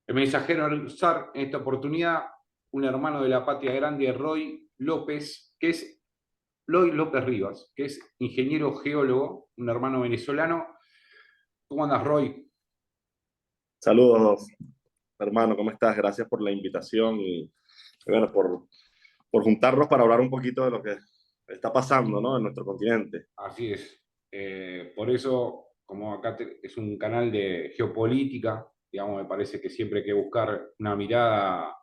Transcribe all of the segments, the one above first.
El mensajero al zar, en esta oportunidad, un hermano de la patria grande, Roy López, que es Loy López Rivas, que es ingeniero geólogo, un hermano venezolano. ¿Cómo andas, Roy? Saludos, hermano, ¿cómo estás? Gracias por la invitación y bueno, por juntarnos para hablar un poquito de lo que está pasando, ¿no? En nuestro continente. Así es. Por eso, como acá es un canal de geopolítica, digamos, me parece que siempre hay que buscar una mirada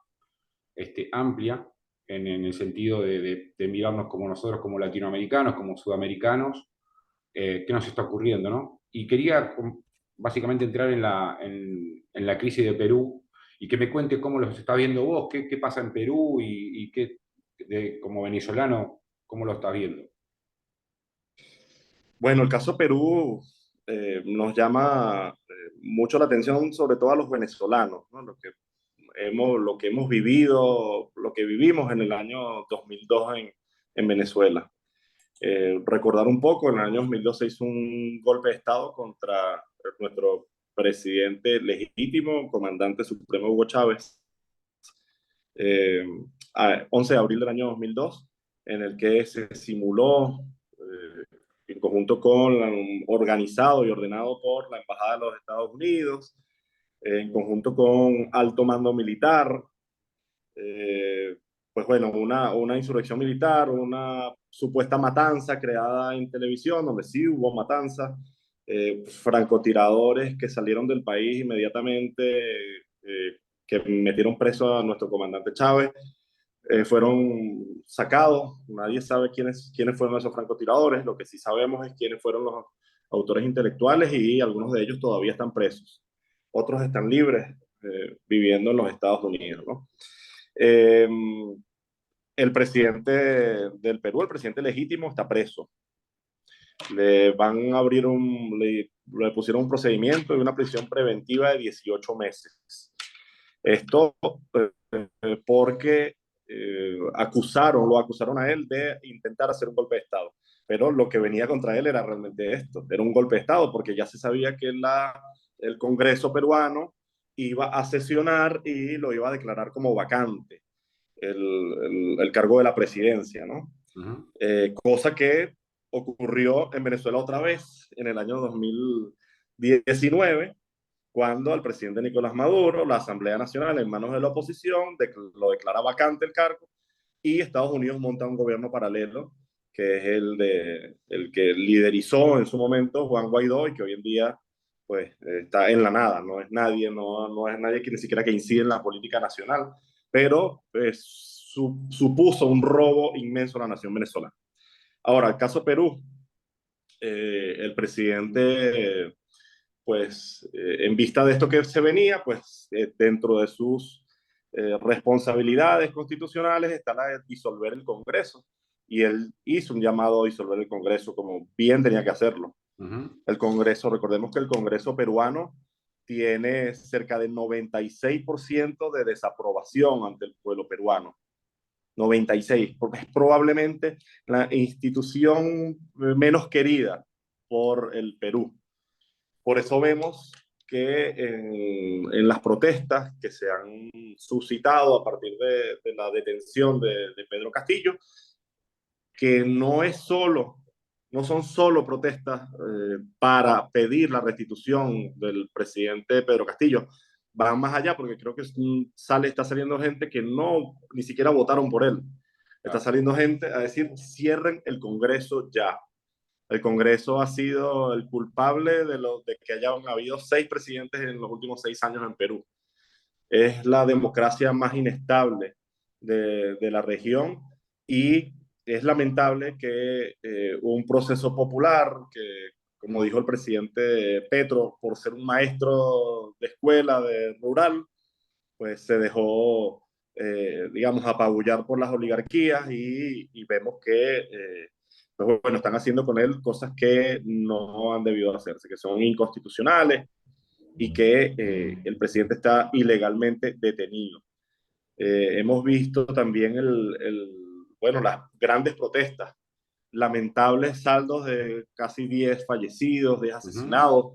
amplia en el sentido de mirarnos como nosotros, como latinoamericanos, como sudamericanos, qué nos está ocurriendo, ¿no? Y quería básicamente entrar en la crisis de Perú y que me cuente cómo los está viendo vos, qué pasa en Perú y qué, como venezolano, cómo lo estás viendo. Bueno, el caso Perú nos llama mucho la atención, sobre todo a los venezolanos, ¿no? Lo que hemos vivido, lo que vivimos en el año 2002 en Venezuela. Recordar un poco, en el año 2002 se hizo un golpe de Estado contra nuestro presidente legítimo, comandante supremo Hugo Chávez, eh, 11 de abril del año 2002, en el que se simuló, en conjunto con, organizado y ordenado por la Embajada de los Estados Unidos, en conjunto con alto mando militar, eh, pues bueno, una insurrección militar, una supuesta matanza creada en televisión, donde sí hubo matanza, francotiradores que salieron del país inmediatamente, que metieron preso a nuestro comandante Chávez, fueron sacados. Nadie sabe quiénes fueron esos francotiradores. Lo que sí sabemos es quiénes fueron los autores intelectuales y algunos de ellos todavía están presos. Otros están libres, viviendo en los Estados Unidos, ¿no? Eh, el presidente del Perú, el presidente legítimo, está preso. Le van a abrir le pusieron un procedimiento de una prisión preventiva de 18 meses. Esto porque lo acusaron a él de intentar hacer un golpe de Estado. Pero lo que venía contra él era realmente esto, era un golpe de Estado, porque ya se sabía que el Congreso peruano iba a sesionar y lo iba a declarar como vacante el cargo de la presidencia, ¿no? Ujú. Cosa que ocurrió en Venezuela otra vez en el año 2019, cuando al presidente Nicolás Maduro, la Asamblea Nacional en manos de la oposición, lo declara vacante el cargo y Estados Unidos monta un gobierno paralelo, que es el que liderizó en su momento Juan Guaidó y que hoy en día pues está en la nada, no es nadie, no es nadie que ni siquiera que incide en la política nacional, pero supuso un robo inmenso a la nación venezolana. Ahora, el caso Perú, el presidente pues en vista de esto que se venía, pues dentro de sus responsabilidades constitucionales está la de disolver el Congreso. Y él hizo un llamado a disolver el Congreso como bien tenía que hacerlo. Ujú. El Congreso, recordemos que el Congreso peruano tiene cerca del 96% de desaprobación ante el pueblo peruano. 96, porque es probablemente la institución menos querida por el Perú. Por eso vemos que en las protestas que se han suscitado a partir de la detención de Pedro Castillo, que no son solo protestas para pedir la restitución del presidente Pedro Castillo, van más allá porque creo que está saliendo gente que no ni siquiera votaron por él. Está Claro. saliendo gente a decir cierren el Congreso ya. El Congreso ha sido el culpable de que hayan habido 6 presidentes en los últimos 6 años en Perú. Es la democracia más inestable de la región y es lamentable que un proceso popular que, como dijo el presidente Petro, por ser un maestro de escuela de rural, pues se dejó, digamos, apabullar por las oligarquías y vemos que, pues bueno, están haciendo con él cosas que no han debido hacerse, que son inconstitucionales y que el presidente está ilegalmente detenido. Hemos visto también bueno, las grandes protestas, lamentables saldos de casi 10 fallecidos, 10 Ujú. asesinados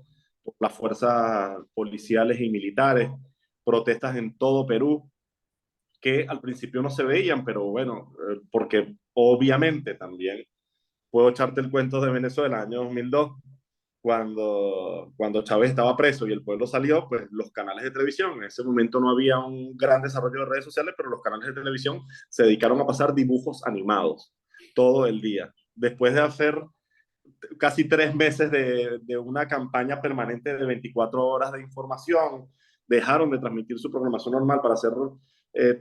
por las fuerzas policiales y militares, protestas en todo Perú, que al principio no se veían, pero bueno, porque obviamente también puedo echarte el cuento de Venezuela, año 2002, cuando Chávez estaba preso y el pueblo salió, pues los canales de televisión, en ese momento no había un gran desarrollo de redes sociales, pero los canales de televisión se dedicaron a pasar dibujos animados todo el día. Después de hacer casi 3 meses de una campaña permanente de 24 horas de información, dejaron de transmitir su programación normal para hacer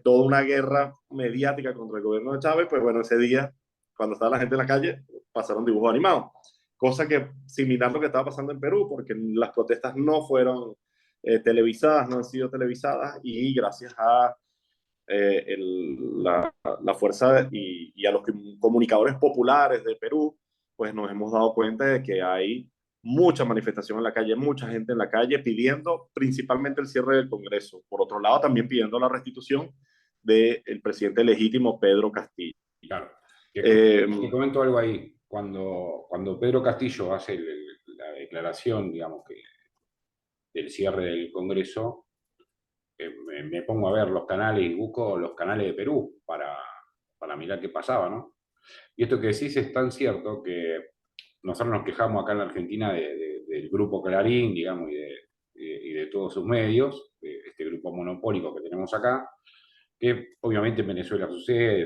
toda una guerra mediática contra el gobierno de Chávez, pues bueno, ese día, cuando estaba la gente en la calle, pasaron dibujos animados. Cosa que similar a lo que estaba pasando en Perú, porque las protestas no fueron televisadas, no han sido televisadas, y gracias a la fuerza y a los comunicadores populares de Perú, pues nos hemos dado cuenta de que hay mucha manifestación en la calle, mucha gente en la calle pidiendo principalmente el cierre del Congreso. Por otro lado, también pidiendo la restitución del presidente legítimo Pedro Castillo. Claro. Eh, Te comento algo ahí. Cuando Pedro Castillo hace la declaración, digamos, que del cierre del Congreso, me pongo a ver los canales y busco los canales de Perú para mirar qué pasaba, ¿no? Y esto que decís es tan cierto que nosotros nos quejamos acá en la Argentina del grupo Clarín, digamos, y de todos sus medios, de este grupo monopólico que tenemos acá, que obviamente en Venezuela sucede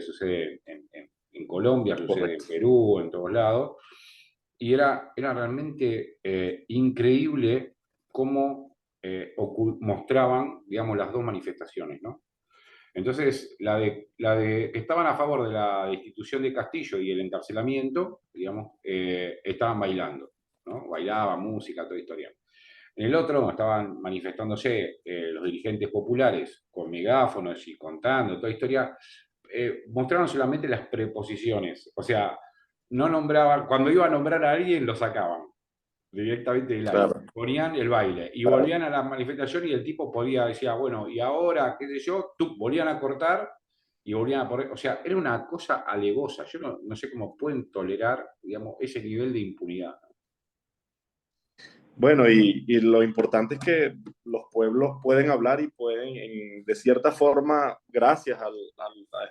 en Colombia, sucede en correcto. Perú, en todos lados, y era realmente increíble cómo mostraban, digamos, las dos manifestaciones, ¿no? Entonces, la de que estaban a favor de la destitución de Castillo y el encarcelamiento, digamos, estaban bailando, ¿no? Bailaban, música, toda historia. En el otro estaban manifestándose los dirigentes populares con megáfonos y contando toda historia, mostraron solamente las preposiciones, o sea, no nombraban, cuando iba a nombrar a alguien lo sacaban directamente del aire, Claro, ponían el baile y claro. volvían a la manifestación y el tipo podía, decía, bueno, y ahora, qué sé yo, tú, volvían a cortar y volvían a poner, o sea, era una cosa alevosa, yo no sé cómo pueden tolerar, digamos, ese nivel de impunidad. Bueno, y lo importante es que los pueblos pueden hablar y pueden, de cierta forma, gracias a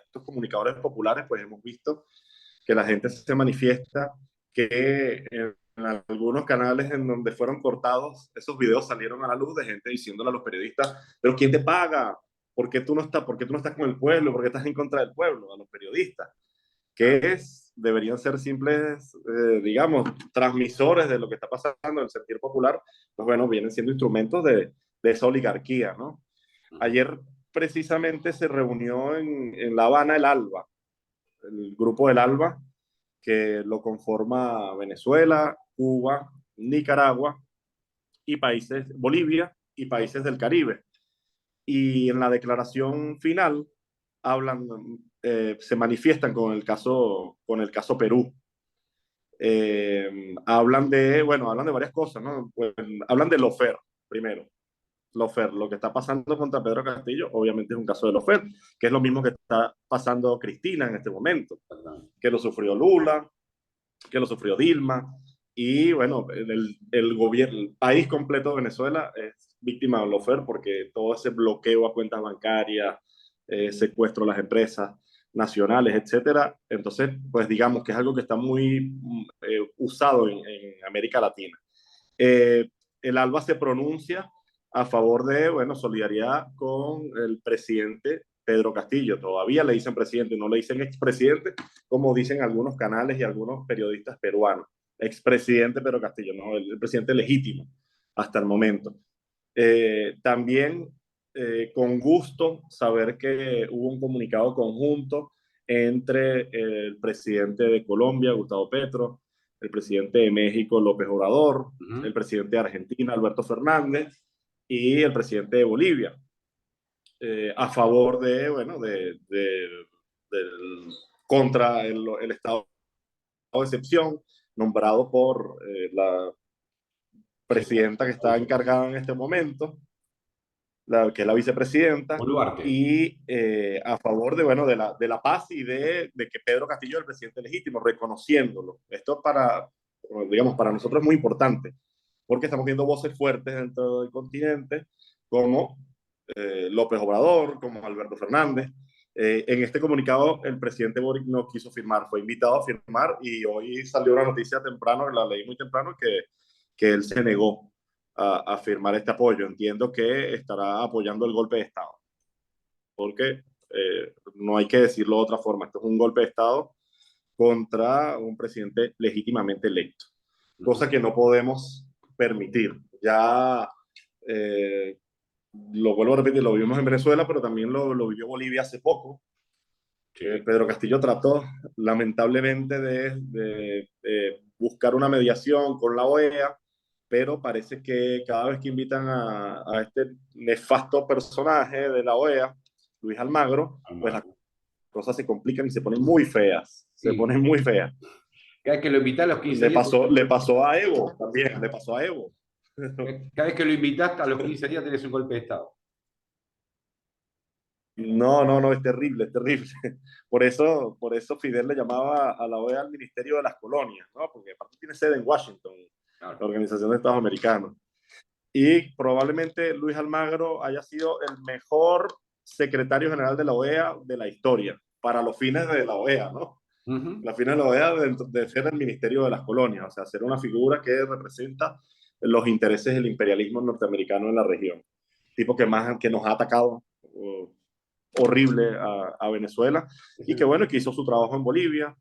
estos comunicadores populares, pues hemos visto que la gente se manifiesta, que en algunos canales en donde fueron cortados, esos videos salieron a la luz de gente diciéndole a los periodistas, pero ¿quién te paga? ¿Por qué tú no estás con el pueblo? ¿Por qué estás en contra del pueblo? A los periodistas que deberían ser simples, digamos, transmisores de lo que está pasando en el sentir popular, pues bueno, vienen siendo instrumentos de esa oligarquía, ¿no? Ayer precisamente se reunió en La Habana el ALBA, el grupo del ALBA, que lo conforma Venezuela, Cuba, Nicaragua y países, Bolivia y países del Caribe. Y en la declaración final hablan, se manifiestan con el caso Perú. Hablan de varias cosas, ¿no? Pues, hablan de Lofer, primero. Lofer, lo que está pasando contra Pedro Castillo, obviamente es un caso de Lofer, que es lo mismo que está pasando Cristina en este momento, que lo sufrió Lula, que lo sufrió Dilma, y bueno, el gobierno, el país completo de Venezuela es víctima de Lofer porque todo ese bloqueo a cuentas bancarias, secuestro a las empresas nacionales, etcétera. Entonces, pues digamos que es algo que está muy usado en América Latina. Eh, el ALBA se pronuncia a favor de, bueno, solidaridad con el presidente Pedro Castillo. Todavía le dicen presidente, no le dicen expresidente, como dicen algunos canales y algunos periodistas peruanos. Expresidente Pedro Castillo, no, el presidente legítimo hasta el momento. También con gusto saber que hubo un comunicado conjunto entre el presidente de Colombia, Gustavo Petro, el presidente de México, López Obrador, el presidente de Argentina, Alberto Fernández, y el presidente de Bolivia, a favor de, bueno, contra el estado de excepción nombrado por la Sí, presidenta que está encargada en este momento, que es la vicepresidenta, Boluarte. y a favor de, bueno, de la paz y de que Pedro Castillo es el presidente legítimo, reconociéndolo. Esto digamos, para nosotros es muy importante, porque estamos viendo voces fuertes dentro del continente, como López Obrador, como Alberto Fernández. En este comunicado el presidente Boric no quiso firmar, fue invitado a firmar y hoy salió una noticia temprano, la leí muy temprano, que él se negó a firmar este apoyo. Entiendo que estará apoyando el golpe de Estado, porque no hay que decirlo de otra forma, esto es un golpe de Estado contra un presidente legítimamente electo, cosa que no podemos permitir. Ya eh, lo vuelvo a repetir, lo vimos en Venezuela, pero también lo vivió Bolivia hace poco. Sí. Pedro Castillo trató, lamentablemente, de buscar una mediación con la OEA, pero parece que cada vez que invitan a este nefasto personaje de la OEA, Luis Almagro, pues las Almagro. cosas se complican y se ponen muy feas, se Sí. ponen muy feas. Cada vez que lo invitás a los 15 días, Le pasó a Evo también, le pasó a Evo. cada vez que lo invitás a los 15 días tenés un golpe de Estado. No, no, no, es terrible, es terrible. Por eso Fidel le llamaba a la OEA al Ministerio de las Colonias, ¿no? Porque aparte tiene sede en Washington, Claro. la Organización de Estados Americanos. Y probablemente Luis Almagro haya sido el mejor secretario general de la OEA de la historia, para los fines de la OEA, ¿no? Ujú. La fines de la OEA de ser el Ministerio de las Colonias, o sea, ser una figura que representa los intereses del imperialismo norteamericano en la región. Tipo que nos ha atacado horrible a Venezuela y que bueno, que hizo su trabajo en Bolivia.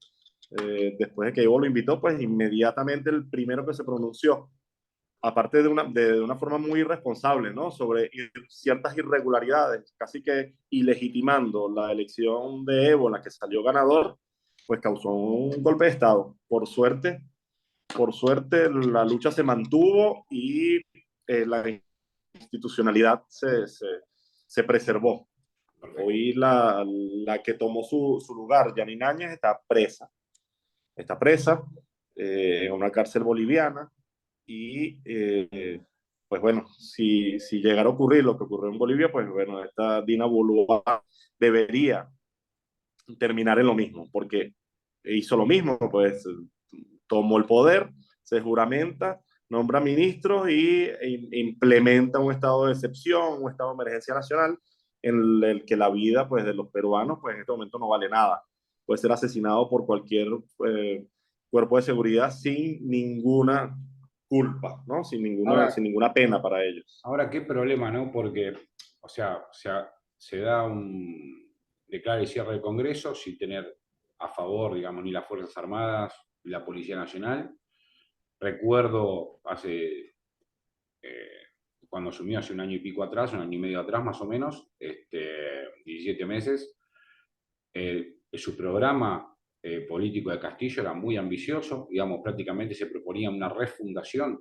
Después de que Evo lo invitó, pues inmediatamente el primero que se pronunció, aparte de una forma muy irresponsable, ¿no? Sobre ciertas irregularidades, casi que ilegitimando la elección de Evo, en la que salió ganador, pues causó un golpe de Estado. Por suerte la lucha se mantuvo y la institucionalidad se preservó. Perfecto. Hoy la que tomó su lugar, Janine Áñez, está presa en una cárcel boliviana y pues bueno, si llegara a ocurrir lo que ocurrió en Bolivia, pues bueno, esta Dina Boluarte debería terminar en lo mismo, porque hizo lo mismo, pues tomó el poder, se juramenta, nombra ministros y implementa un estado de excepción, un estado de emergencia nacional en el que la vida pues, de los peruanos pues, en este momento no vale nada. Puede ser asesinado por cualquier eh, cuerpo de seguridad sin ninguna culpa, ¿no? Ahora, sin ninguna pena para ellos. ahora, qué problema, ¿no? Porque, o sea, se da un declara el cierre del Congreso sin tener a favor, digamos, ni las Fuerzas Armadas ni la Policía Nacional. Recuerdo eh, cuando asumió hace un año y pico atrás, un año y medio atrás más o menos, 17 meses, su programa político de Castillo era muy ambicioso, digamos, prácticamente se proponía una refundación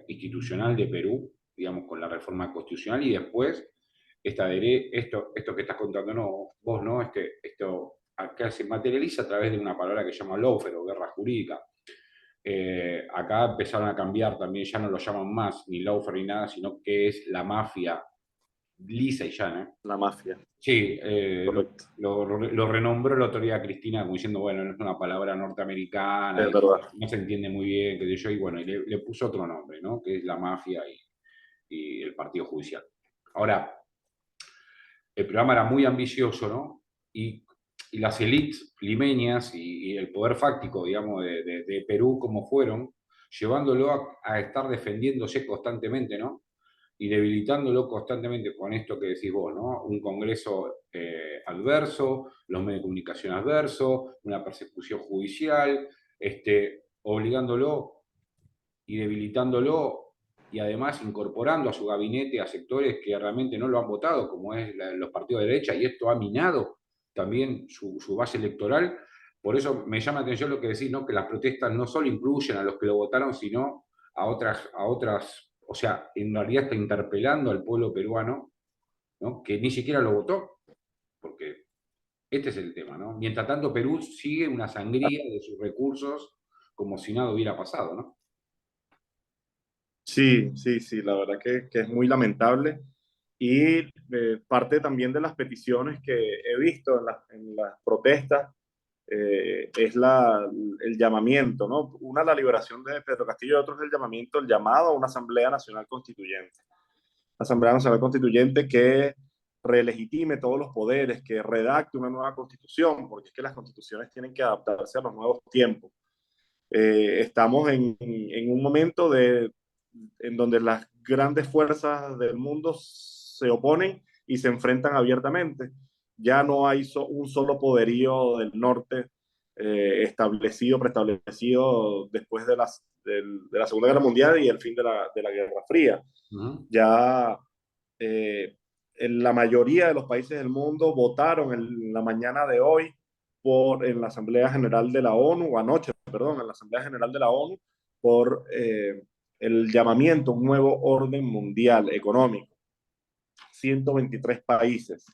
institucional de Perú, digamos, con la reforma constitucional y después esto que estás contando no, vos, ¿no? Esto acá se materializa a través de una palabra que se llama lawfare o guerra jurídica. Acá empezaron a cambiar también, ya no lo llaman más ni lawfare ni nada, sino que es la mafia lisa y llana. La mafia, Sí, correcto. lo renombró la autoridad Cristina como diciendo, bueno, no es una palabra norteamericana, Es y verdad. no se entiende muy bien, qué sé yo, y bueno, y le puso otro nombre, ¿no? Que es la mafia y el partido judicial. Ahora, el programa era muy ambicioso, ¿no? Y las élites limeñas y el poder fáctico, digamos, de Perú, como fueron, llevándolo a estar defendiéndose constantemente, ¿no? Y debilitándolo constantemente con esto que decís vos, ¿no? Un Congreso adverso, los medios de comunicación adversos, una persecución judicial, obligándolo y debilitándolo y además incorporando a su gabinete a sectores que realmente no lo han votado, como es los partidos de derecha, y esto ha minado también su base electoral. Por eso me llama la atención lo que decís, ¿no? Que las protestas no solo incluyen a los que lo votaron, sino a otras, o sea, en realidad está interpelando al pueblo peruano, ¿no? Que ni siquiera lo votó, porque este es el tema, ¿no? Mientras tanto, Perú sigue una sangría de sus recursos como si nada hubiera pasado, ¿no? Sí, sí, sí, la verdad que es muy lamentable. Y parte también de las peticiones que he visto en las protestas es el llamamiento, ¿no? Una, la liberación de Pedro Castillo, y otro es el llamamiento, el llamado a una Asamblea Nacional Constituyente. Asamblea Nacional Constituyente que relegitime todos los poderes, que redacte una nueva constitución, porque es que las constituciones tienen que adaptarse a los nuevos tiempos. Estamos en un momento en donde las grandes fuerzas del mundo se oponen y se enfrentan abiertamente. Ya no hay un solo poderío del norte establecido, preestablecido después de la Segunda Guerra Mundial y el fin de la Guerra Fría. Ujú. Ya en la mayoría de los países del mundo votaron en la mañana de hoy en la Asamblea General de la ONU, o anoche, perdón, en la Asamblea General de la ONU, por el llamamiento a un nuevo orden mundial económico. 123 países.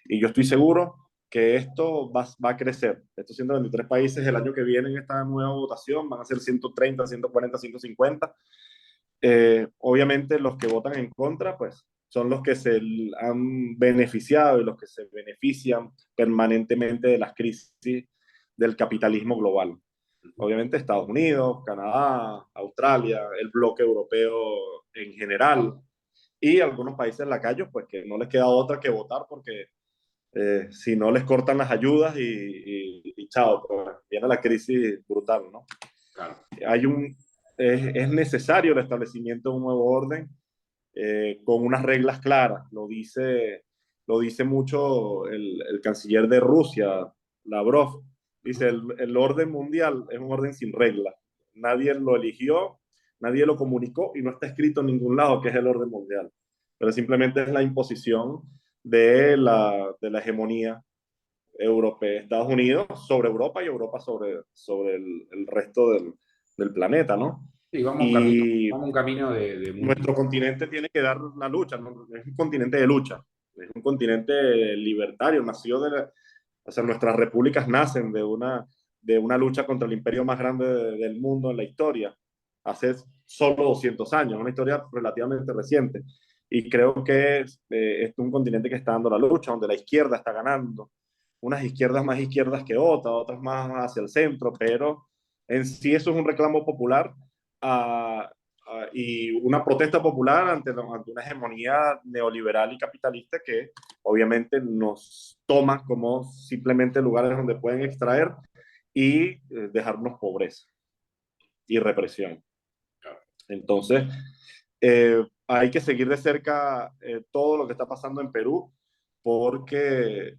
Y yo estoy seguro que esto va a crecer. Estos 123 países el año que viene en esta nueva votación van a ser 130, 140, 150. Obviamente los que votan en contra, pues son los que se han beneficiado y los que se benefician permanentemente de las crisis del capitalismo global. Obviamente Estados Unidos, Canadá, Australia, el bloque europeo en general y algunos países lacayos, pues que no les queda otra que votar porque si no les cortan las ayudas y chao, pues, viene la crisis brutal, ¿no? Claro. Hay es necesario el establecimiento de un nuevo orden con unas reglas claras. Lo dice mucho el canciller de Rusia, Lavrov. Dice, el orden mundial es un orden sin reglas. Nadie lo eligió, nadie lo comunicó y no está escrito en ningún lado que es el orden mundial. Pero simplemente es la imposición de la hegemonía europea, Estados Unidos sobre Europa y Europa sobre el resto del planeta, ¿no? Sí, Y vamos un camino de nuestro continente tiene que dar la lucha, ¿no? Es un continente de lucha, es un continente libertario, nació o sea, nuestras repúblicas nacen de una lucha contra el imperio más grande del mundo en la historia, hace solo 200 años, una historia relativamente reciente. Y creo que es un continente que está dando la lucha, donde la izquierda está ganando, unas izquierdas más izquierdas que otras, otras más hacia el centro, pero en sí eso es un reclamo popular a, y una protesta popular ante una hegemonía neoliberal y capitalista que obviamente nos toma como simplemente lugares donde pueden extraer y dejarnos pobreza y represión. Entonces, hay que seguir de cerca todo lo que está pasando en Perú porque,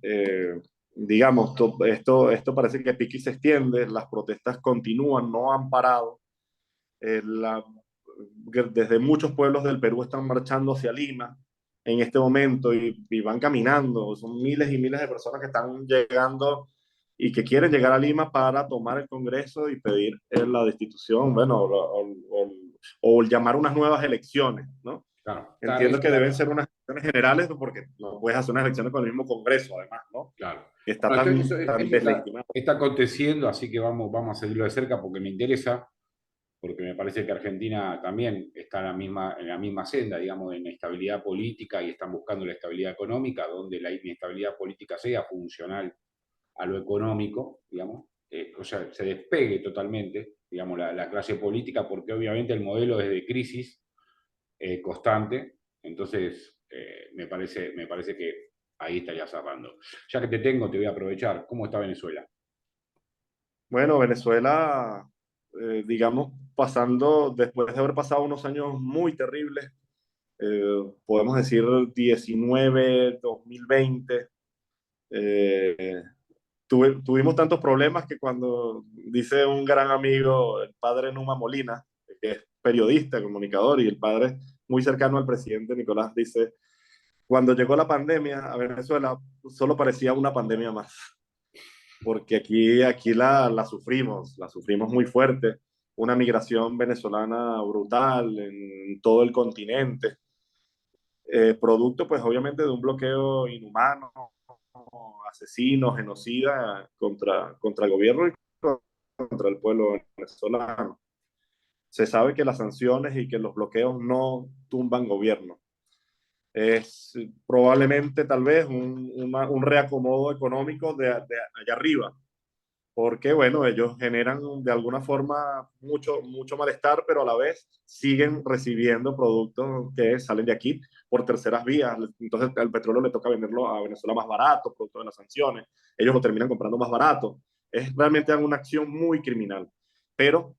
digamos, esto parece que pique y se extiende, las protestas continúan, no han parado. La, desde muchos pueblos del Perú están marchando hacia Lima en este momento y van caminando. Son miles y miles de personas que están llegando y que quieren llegar a Lima para tomar el Congreso y pedir la destitución, bueno, o llamar unas nuevas elecciones, ¿no? Claro. Entiendo que deben ser unas elecciones generales porque no puedes hacer unas elecciones con el mismo Congreso, además, ¿no? Claro. Que está Bueno, tan eso deslegitimado. está aconteciendo, así que vamos a seguirlo de cerca porque me interesa, porque me parece que Argentina también está en la misma senda, digamos, de inestabilidad política y están buscando la estabilidad económica, donde la inestabilidad política sea funcional a lo económico, digamos, o sea, se despegue totalmente, digamos, la clase política, porque obviamente el modelo es de crisis constante, entonces me parece que ahí estaría cerrando. Ya que te tengo, te voy a aprovechar. ¿Cómo está Venezuela? Bueno, Venezuela, digamos, pasando, después de haber pasado unos años muy terribles, podemos decir 19, 2020, eh, tuvimos tantos problemas que cuando dice un gran amigo, el padre Numa Molina, que es periodista, comunicador y el padre muy cercano al presidente Nicolás, dice, cuando llegó la pandemia a Venezuela, solo parecía una pandemia más porque aquí la sufrimos muy fuerte, una migración venezolana brutal en todo el continente, producto pues obviamente de un bloqueo inhumano, asesino, genocida contra el gobierno y contra el pueblo venezolano. Se sabe que las sanciones y que los bloqueos no tumban gobierno. Es probablemente tal vez un reacomodo económico de allá arriba, porque, bueno, ellos generan de alguna forma mucho malestar, pero a la vez siguen recibiendo productos que salen de aquí por terceras vías. Entonces, el petróleo le toca venderlo a Venezuela más barato, producto de las sanciones. Ellos lo terminan comprando más barato. Es realmente una acción muy criminal. Pero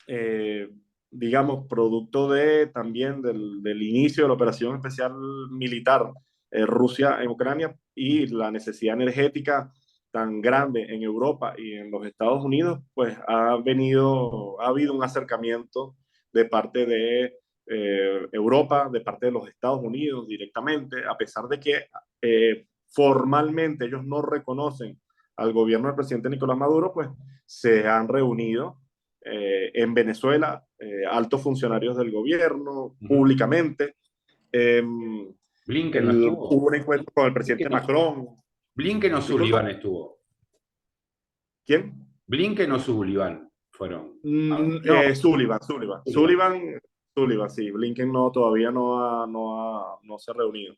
eh, digamos, producto de, también del inicio de la operación especial militar Rusia en Ucrania y la necesidad energética tan grande en Europa y en los Estados Unidos, pues ha habido un acercamiento de parte de Europa, de parte de los Estados Unidos directamente, a pesar de que formalmente ellos no reconocen al gobierno del presidente Nicolás Maduro, pues se han reunido en Venezuela, altos funcionarios del gobierno, Ujú. públicamente. Blinken no estuvo. Hubo un encuentro con el presidente Blinken no, Macron. Blinken o Disculpa, Sullivan estuvo. ¿quién? Blinken o Sullivan fueron. No, Sullivan. Sullivan, sí. Blinken no, todavía no se ha reunido.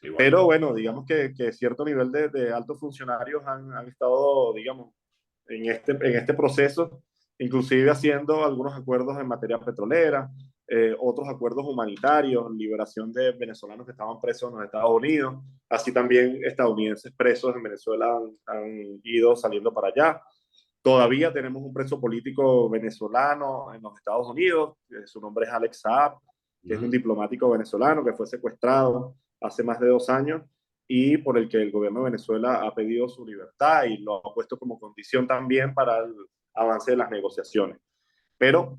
Igual. Pero bueno, digamos que cierto nivel de altos funcionarios han estado, digamos, en este proceso, inclusive haciendo algunos acuerdos en materia petrolera, otros acuerdos humanitarios, liberación de venezolanos que estaban presos en los Estados Unidos, así también estadounidenses presos en Venezuela han ido saliendo para allá. Todavía tenemos un preso político venezolano en los Estados Unidos, su nombre es Alex Saab, que es un Ujú. diplomático venezolano que fue secuestrado hace más de 2 años y por el que el gobierno de Venezuela ha pedido su libertad y lo ha puesto como condición también para el avance de las negociaciones. Pero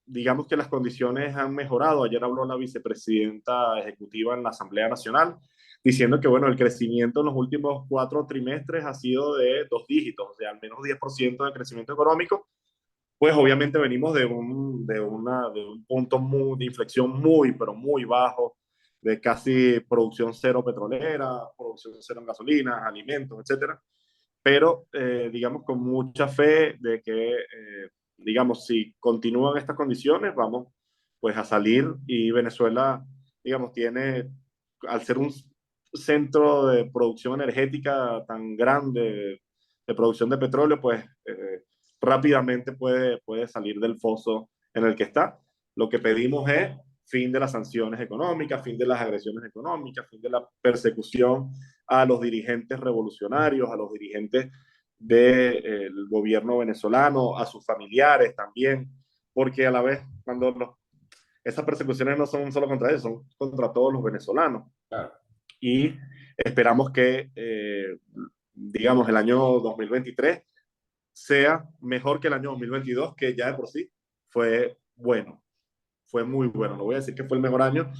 digamos que las condiciones han mejorado. Ayer habló la vicepresidenta ejecutiva en la Asamblea Nacional diciendo que, bueno, el crecimiento en los últimos 4 trimestres ha sido de 2 dígitos, o sea, al menos 10% de crecimiento económico. Pues obviamente venimos de un punto de inflexión muy, pero muy bajo, de casi producción cero petrolera, producción cero en gasolinas, alimentos, etcétera. Pero digamos con mucha fe de que, digamos, si continúan estas condiciones, vamos pues a salir y Venezuela, digamos, tiene, al ser un centro de producción energética tan grande, de producción de petróleo, pues rápidamente puede salir del foso en el que está. Lo que pedimos es fin de las sanciones económicas, fin de las agresiones económicas, fin de la persecución a los dirigentes revolucionarios, a los dirigentes del gobierno venezolano, a sus familiares también, porque a la vez, esas persecuciones no son solo contra ellos, son contra todos los venezolanos. Claro. Y esperamos que, digamos, el año 2023 sea mejor que el año 2022, que ya de por sí fue bueno, fue muy bueno. No voy a decir que fue el mejor año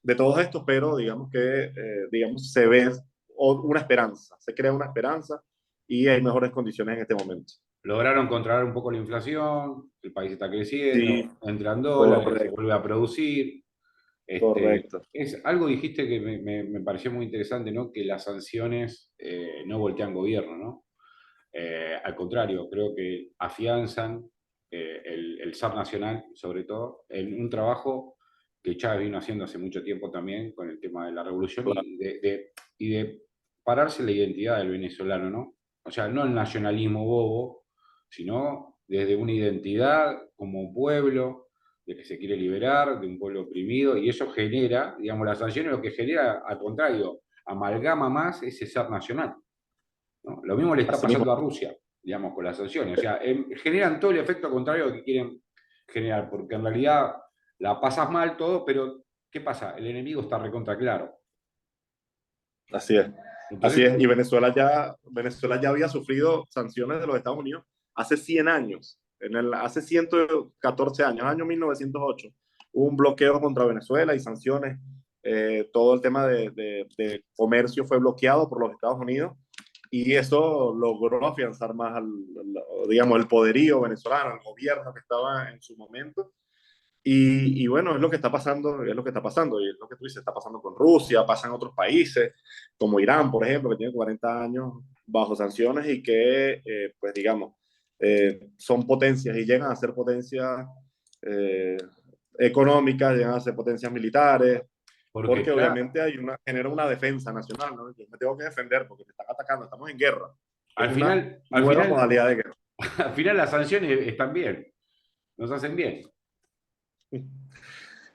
de todos estos, pero digamos que digamos, se ve una esperanza, se crea una esperanza y hay mejores condiciones en este momento. Lograron controlar un poco la inflación, el país está Sí, creciendo, entran dólares, se correcto, vuelve a producir. correcto. Algo dijiste que me pareció muy interesante, ¿no? Que las sanciones no voltean gobierno, ¿no? Al contrario, creo que afianzan el SAR nacional, sobre todo, en un trabajo que Chávez vino haciendo hace mucho tiempo también con el tema de la revolución Claro. y de pararse la identidad del venezolano, ¿no? O sea, no el nacionalismo bobo, sino desde una identidad como pueblo, de que se quiere liberar, de un pueblo oprimido, y eso genera, digamos, las sanciones lo que genera, al contrario, amalgama más ese SAR nacional, ¿no? Lo mismo le está Así mismo. pasando a Rusia, digamos, con las sanciones. O sea, generan todo el efecto contrario que quieren generar, porque en realidad la pasas mal todo, pero ¿qué pasa? El enemigo está recontra claro. Así es. Así Entonces, es. Y Venezuela ya había sufrido sanciones de los Estados Unidos hace 100 años. Hace 114 años, año 1908, hubo un bloqueo contra Venezuela y sanciones. Todo el tema de comercio fue bloqueado por los Estados Unidos y eso logró afianzar más, digamos, el poderío venezolano, el gobierno que estaba en su momento. Y bueno, es lo que está pasando, es lo que está pasando, y es lo que tú dices, está pasando con Rusia, pasa en otros países, como Irán, por ejemplo, que tiene 40 años bajo sanciones y que, pues digamos, son potencias y llegan a ser potencias eh, económicas, llegan a ser potencias militares, porque porque ya obviamente genera una defensa nacional, ¿no? Yo me tengo que defender porque me están atacando, estamos en guerra. al una final, al nueva final, modalidad de guerra. al final las sanciones están bien, nos hacen bien.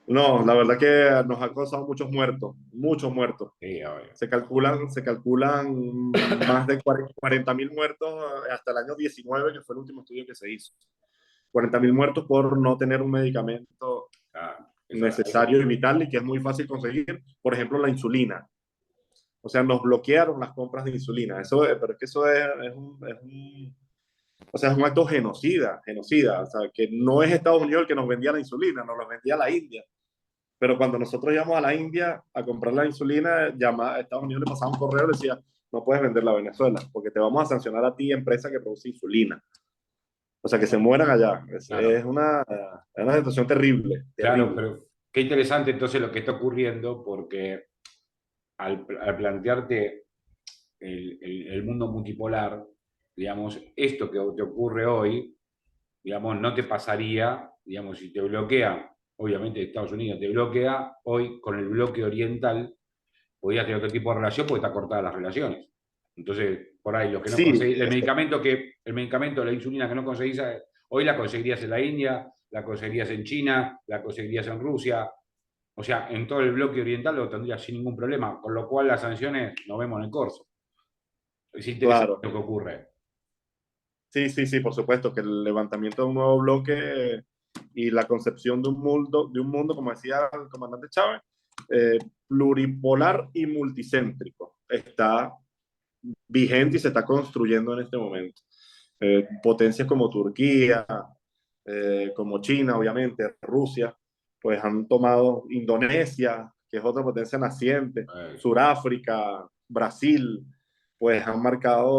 No, la verdad que nos ha causado muchos muertos, muchos muertos. Sí, obvio. Se calculan más de 40.000 muertos hasta el año 19, que fue el último estudio que se hizo. 40.000 muertos por no tener un medicamento Ah, necesario y vital y que es muy fácil conseguir. Por ejemplo, la insulina. O sea, nos bloquearon las compras de insulina. Pero es que eso o sea, es un acto genocida, genocida. O sea, que no es Estados Unidos el que nos vendía la insulina, nos la vendía la India. Pero cuando nosotros íbamos a la India a comprar la insulina, a Estados Unidos le pasaba un correo y decía, no puedes venderla a Venezuela, porque te vamos a sancionar a ti, empresa que produce insulina. O sea, que se mueran allá. claro, Es una situación terrible, claro, terrible. pero qué interesante entonces lo que está ocurriendo, porque al plantearte el mundo multipolar, digamos, esto que te ocurre hoy, digamos, no te pasaría, digamos, si te bloquea, obviamente Estados Unidos te bloquea, hoy con el bloque oriental podías tener otro tipo de relación porque está cortadas las relaciones. Entonces, por ahí, los que no Sí, conseguís, el medicamento, la insulina que no conseguís, hoy la conseguirías en la India, la conseguirías en China, la conseguirías en Rusia, o sea, en todo el bloque oriental lo tendrías sin ningún problema, con lo cual las sanciones nos vemos en el corso. Es interesante claro. lo que ocurre. Sí, sí, sí, por supuesto, que el levantamiento de un nuevo bloque y la concepción de un mundo, como decía el comandante Chávez, eh, pluripolar y multicéntrico, está vigente y se está construyendo en este momento. Potencias como Turquía, como China, obviamente, Rusia, pues han tomado Indonesia, que es otra potencia naciente, Sí. Suráfrica, Brasil, pues han marcado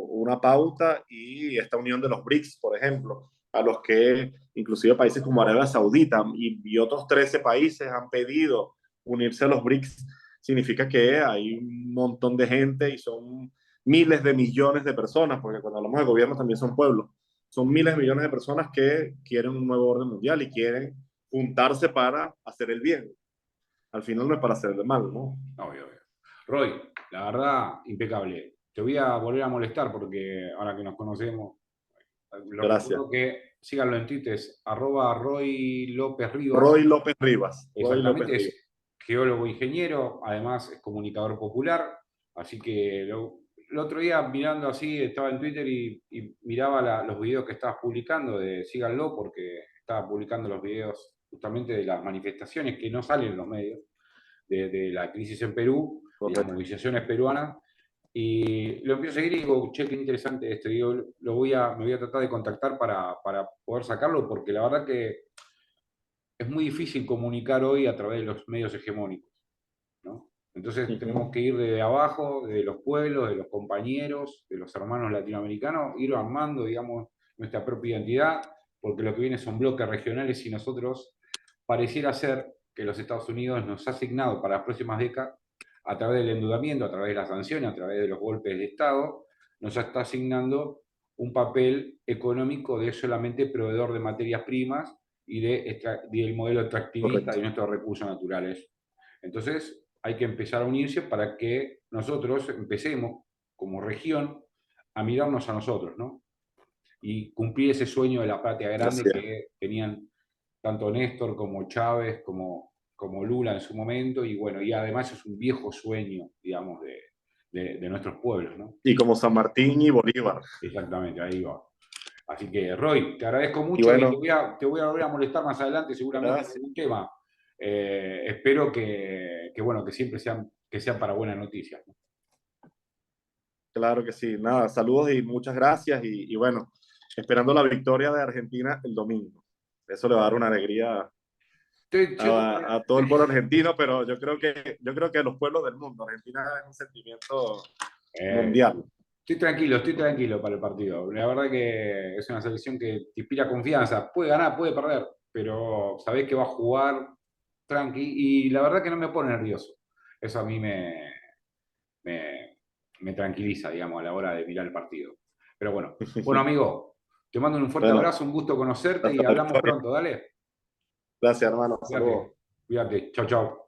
una pauta y esta unión de los BRICS, por ejemplo, a los que inclusive países como Arabia Saudita y otros 13 países han pedido unirse a los BRICS, significa que hay un montón de gente y son miles de millones de personas, porque cuando hablamos de gobierno también son pueblos, son miles de millones de personas que quieren un nuevo orden mundial y quieren juntarse para hacer el bien. Al final no es para hacer el mal, ¿no? Obvio, obvio. Roy, la verdad, impecable. Te voy a volver a molestar porque ahora que nos conocemos, lo Gracias. recuerdo que síganlo en Twitter, es @Roy López Rivas. Roy López Rivas. Roy López Exactamente, Rivas. es geólogo ingeniero, además es comunicador popular, así que el otro día mirando así, estaba en Twitter y miraba los videos que estabas publicando, síganlo porque estaba publicando los videos justamente de las manifestaciones que no salen en los medios, de la crisis en Perú, de las Correcto. movilizaciones peruanas, y lo empiezo a seguir y digo, che, qué interesante esto, y digo, me voy a tratar de contactar para poder sacarlo, porque la verdad que es muy difícil comunicar hoy a través de los medios hegemónicos, ¿no? Entonces tenemos que ir desde abajo, de los pueblos, de los compañeros, de los hermanos latinoamericanos, ir armando, digamos, nuestra propia identidad, porque lo que viene son bloques regionales y nosotros pareciera ser que los Estados Unidos nos ha asignado para las próximas décadas, a través del endeudamiento, a través de las sanciones, a través de los golpes de Estado, nos está asignando un papel económico de solamente proveedor de materias primas y del modelo extractivista Correcto. de nuestros recursos naturales. Entonces, hay que empezar a unirse para que nosotros empecemos, como región, a mirarnos a nosotros, ¿no? Y cumplir ese sueño de la patria grande Así es. que tenían tanto Néstor como Chávez, como Lula en su momento, y bueno, y además es un viejo sueño, digamos, de nuestros pueblos, ¿no? Y como San Martín y Bolívar. Exactamente, ahí va. Así que, Roy, te agradezco Y mucho y bueno, te voy a volver a molestar más adelante, seguramente en gracias. algún tema. Espero bueno, que sean para buenas noticias, ¿no? Claro que sí. Nada, saludos y muchas gracias. Y bueno, esperando la victoria de Argentina el domingo. Eso le va a dar una alegría Yo, a todo el pueblo argentino, pero yo creo que los pueblos del mundo. Argentina es un sentimiento eh, mundial. estoy tranquilo para el partido. La verdad que es una selección que te inspira confianza. Puede ganar, puede perder, pero sabés que va a jugar tranqui y la verdad que no me pone nervioso. Eso a mí me, me tranquiliza, digamos, a la hora de mirar el partido. Pero bueno amigo, te mando un fuerte Bueno, abrazo, un gusto conocerte y hasta la hablamos victoria. pronto, dale. Gracias, hermano. Cuídate, Saludos. cuídate. Chau, chau.